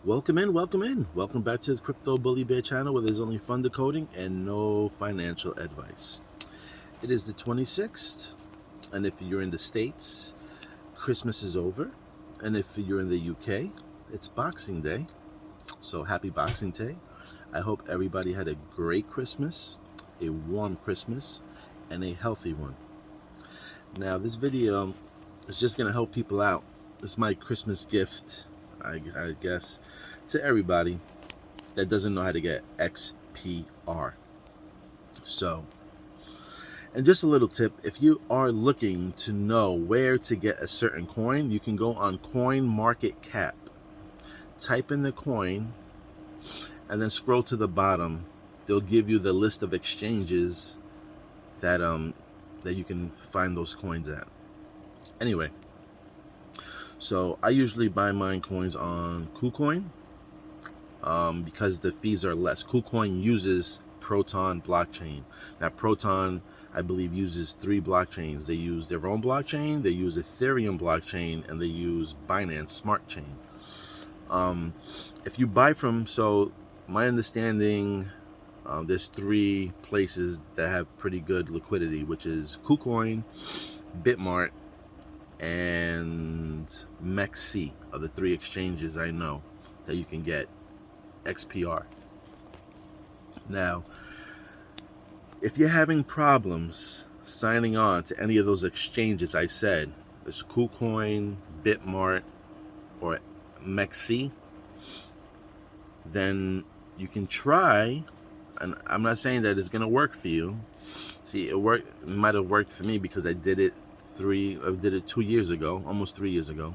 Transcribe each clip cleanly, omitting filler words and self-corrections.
Welcome in, welcome in. Welcome back to the Crypto Bully Bear channel where there's only fun decoding and no financial advice. It is the 26th, and if you're in the States, Christmas is over. And if you're in the UK, it's Boxing Day. So happy Boxing Day. I hope everybody had a great Christmas, a warm Christmas, and a healthy one. Now, this video is just going to help people out. It's my Christmas gift, I guess, to everybody that doesn't know how to get XPR. So, and just a little tip, if you are looking to know where to get a certain coin, you can go on CoinMarketCap, type in the coin, and then scroll to the bottom. They'll give you the list of exchanges that you can find those coins at. Anyway, so I usually buy mine coins on KuCoin because the fees are less. KuCoin uses Proton blockchain. Now Proton, I believe, uses 3 blockchains. They use their own blockchain, they use Ethereum blockchain, and they use Binance Smart Chain. If you buy from, so my understanding, there's 3 places that have pretty good liquidity, which is KuCoin, Bitmart, and MEXC are the 3 exchanges I know that you can get XPR. Now, if you're having problems signing on to any of those exchanges I said, it's KuCoin, Bitmart, or MEXC, then you can try, and I'm not saying that it's going to work for you. See, it might have worked for me because I did it 2 years ago, almost 3 years ago.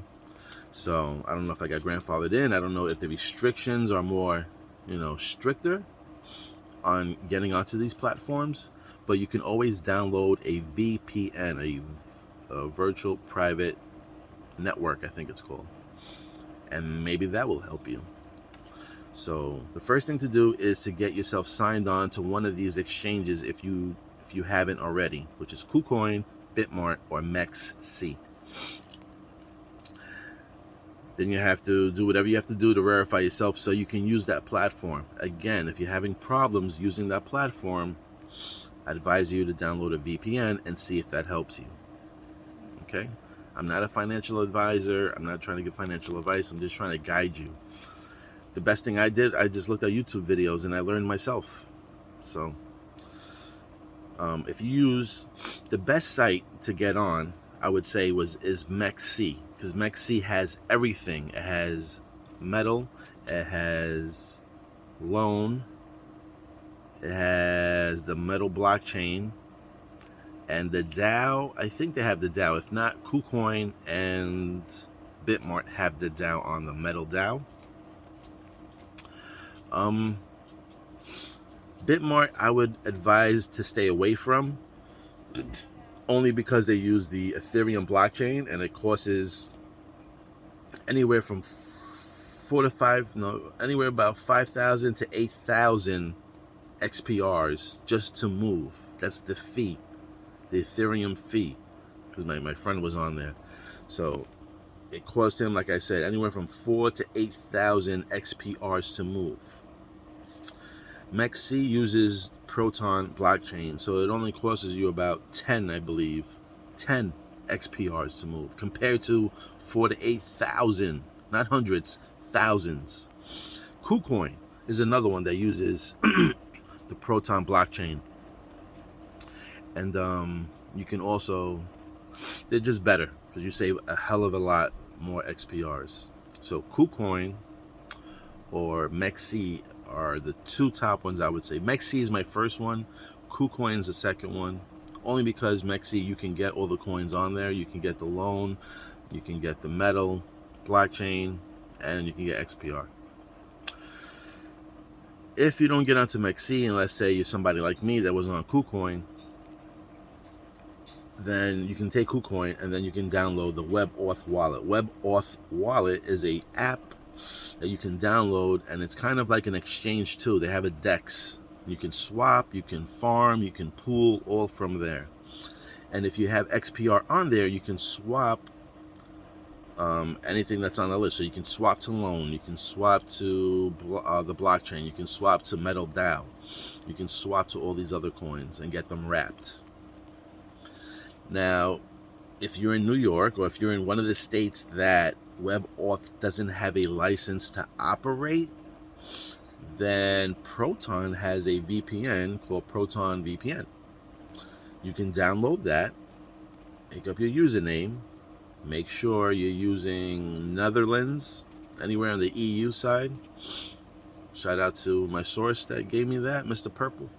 So I don't know if I got grandfathered in. I don't know if the restrictions are more, stricter on getting onto these platforms. But you can always download a VPN, a virtual private network, I think it's called, and maybe that will help you. So the first thing to do is to get yourself signed on to one of these exchanges if you haven't already, which is KuCoin, Bitmart, or MEXC. Then you have to do whatever you have to do to verify yourself so you can use that platform. Again, if you're having problems using that platform, I advise you to download a VPN and see if that helps you. Okay? I'm not a financial advisor. I'm not trying to give financial advice. I'm just trying to guide you. The best thing I did, I just looked at YouTube videos and I learned myself. So, if you use the best site to get on, I would say is MEXC, because MEXC has everything. It has metal, it has loan, it has the metal blockchain, and the DAO. I think they have the DAO. If not, KuCoin and Bitmart have the DAO on the metal DAO. Bitmart, I would advise to stay away from, only because they use the Ethereum blockchain and it costs anywhere from anywhere about 5,000 to 8,000 XPRs just to move. That's the fee, the Ethereum fee, because my friend was on there. So it cost him, like I said, anywhere from 4,000 to 8,000 XPRs to move. MEXC uses Proton blockchain, so it only costs you about 10, I believe, 10 XPRs to move, compared to 4,000 to 8,000, not hundreds, thousands. KuCoin is another one that uses the Proton blockchain, and you can also, they're just better because you save a hell of a lot more XPRs. So KuCoin or MEXC are the 2 top ones, I would say. MEXC is my first one. KuCoin is the second one, only because MEXC, you can get all the coins on there. You can get the loan, you can get the metal blockchain, and you can get XPR. If you don't get onto MEXC, and let's say you're somebody like me that was on KuCoin, then you can take KuCoin and then you can download the WebAuth wallet. WebAuth wallet is a app that you can download, and it's kind of like an exchange too. They have a DEX. You can swap, you can farm, you can pool, all from there. And if you have XPR on there, you can swap anything that's on the list. So you can swap to Loan, you can swap to the blockchain, you can swap to Metal DAO, you can swap to all these other coins and get them wrapped. Now, if you're in New York, or if you're in one of the states that WebAuth doesn't have a license to operate, then Proton has a VPN called Proton VPN. You can download that, make up your username, make sure you're using Netherlands, anywhere on the EU side. Shout out to my source that gave me that, Mr. Purple.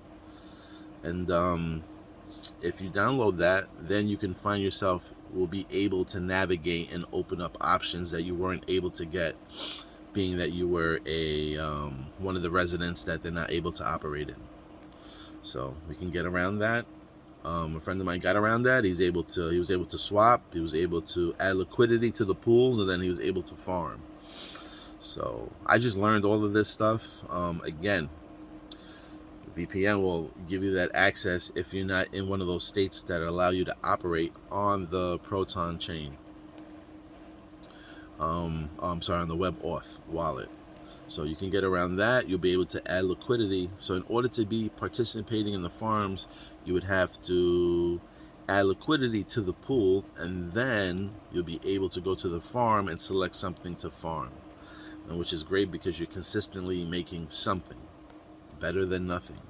And if you download that, then you can find yourself, will be able to navigate and open up options that you weren't able to get, being that you were a one of the residents that they're not able to operate in. So we can get around that. A friend of mine got around that. He was able to swap. He was able to add liquidity to the pools, and then he was able to farm. So I just learned all of this stuff. Again, VPN will give you that access if you're not in one of those states that allow you to operate on the Proton chain. I'm sorry, on the WebAuth wallet. So you can get around that. You'll be able to add liquidity. So in order to be participating in the farms, you would have to add liquidity to the pool, and then you'll be able to go to the farm and select something to farm, and which is great because you're consistently making something. Better than nothing.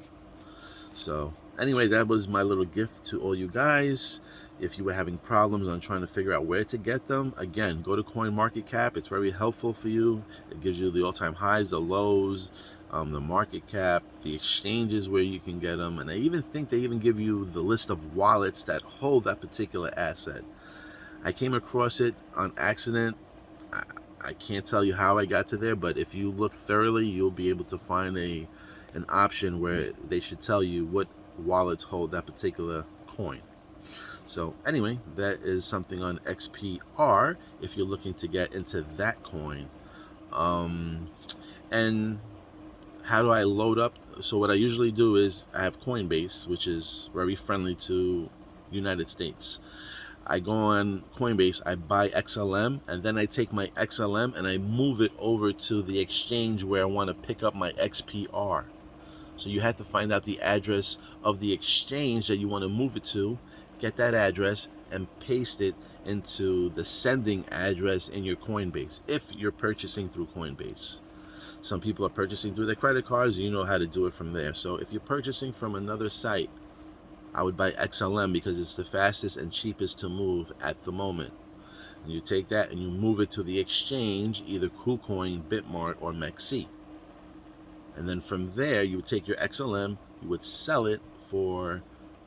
So anyway, that was my little gift to all you guys. If you were having problems on trying to figure out where to get them, again, go to CoinMarketCap. It's very helpful for you. It gives you the all-time highs, the lows, the market cap, the exchanges where you can get them, and I even think they even give you the list of wallets that hold that particular asset. I came across it on accident. I can't tell you how I got to there, but if you look thoroughly, you'll be able to find an option where they should tell you what wallets hold that particular coin. So anyway, that is something on XPR if you're looking to get into that coin. And how do I load up? So what I usually do is I have Coinbase, which is very friendly to United States. I go on Coinbase, I buy XLM, and then I take my XLM and I move it over to the exchange where I want to pick up my XPR. So you have to find out the address of the exchange that you want to move it to, get that address, and paste it into the sending address in your Coinbase, if you're purchasing through Coinbase. Some people are purchasing through their credit cards, you know how to do it from there. So if you're purchasing from another site, I would buy XLM because it's the fastest and cheapest to move at the moment. And you take that and you move it to the exchange, either KuCoin, Bitmart, or MEXC. And then from there, you would take your XLM, you would sell it for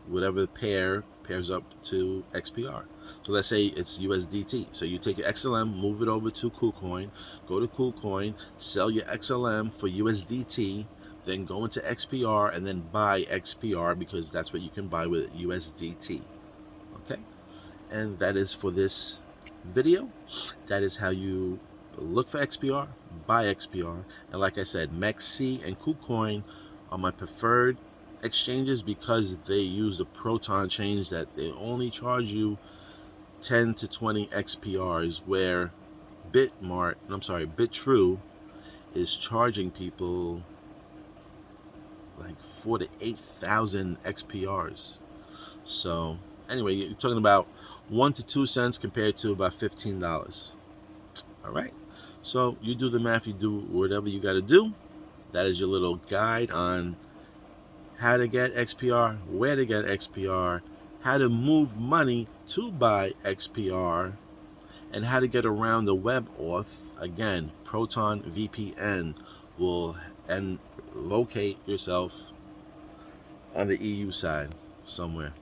whatever pairs up to XPR. So let's say it's USDT. So you take your XLM, move it over to KuCoin, go to KuCoin, sell your XLM for USDT, then go into XPR and then buy XPR because that's what you can buy with USDT. Okay? And that is for this video. That is how you look for XPR, buy XPR, and like I said, MEXC and KuCoin are my preferred exchanges because they use the Proton change that they only charge you 10 to 20 XPRs, where Bitrue is charging people like 4,000 to 8,000 XPRs. So anyway, you're talking about 1 to 2 cents compared to about $15. All right. So you do the math, you do whatever you got to do. That is your little guide on how to get XPR, where to get XPR, how to move money to buy XPR, and how to get around the WebAuth. Again, Proton VPN will locate yourself on the EU side somewhere,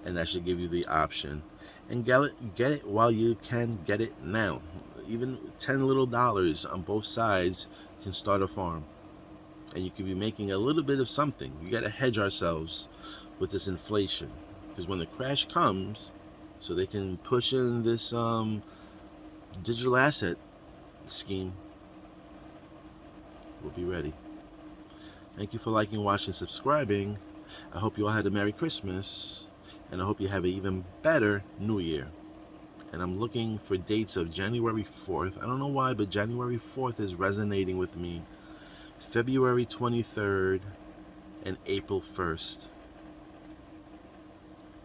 and that should give you the option. And get it while you can get it now. Even $10 little on both sides can start a farm, and you could be making a little bit of something. You got to hedge ourselves with this inflation, because when the crash comes, so they can push in this digital asset scheme, we'll be ready. Thank you for liking, watching, subscribing. I hope you all had a Merry Christmas, and I hope you have an even better New Year. and I'm looking for dates of January 4th. I don't know why, but January 4th is resonating with me. February 23rd and April 1st.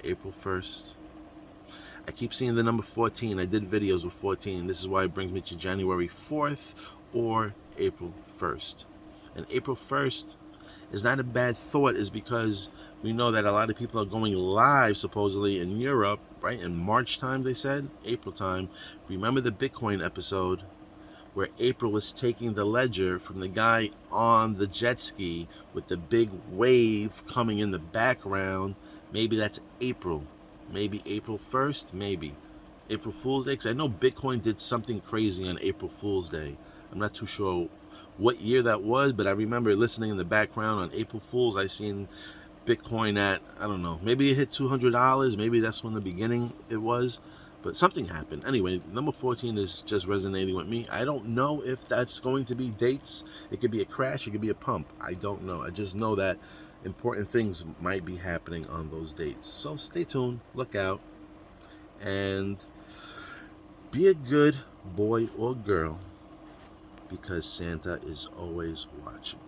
April 1st. I keep seeing the number 14. I did videos with 14. This is why it brings me to January 4th or April 1st. And April 1st is not a bad thought, is because we know that a lot of people are going live supposedly in Europe, right? In March time, they said, April time. Remember the Bitcoin episode where April was taking the ledger from the guy on the jet ski with the big wave coming in the background? Maybe that's April. Maybe April 1st, maybe. April Fool's Day, because I know Bitcoin did something crazy on April Fool's Day. I'm not too sure what year that was, but I remember listening in the background on April Fool's. I seen Bitcoin at, I don't know, maybe it hit $200. Maybe that's when the beginning it was, but something happened. Anyway, number 14 is just resonating with me. I don't know if that's going to be dates. It could be a crash, it could be a pump. I don't know. I just know that important things might be happening on those dates. So stay tuned, look out, and be a good boy or girl, because Santa is always watching.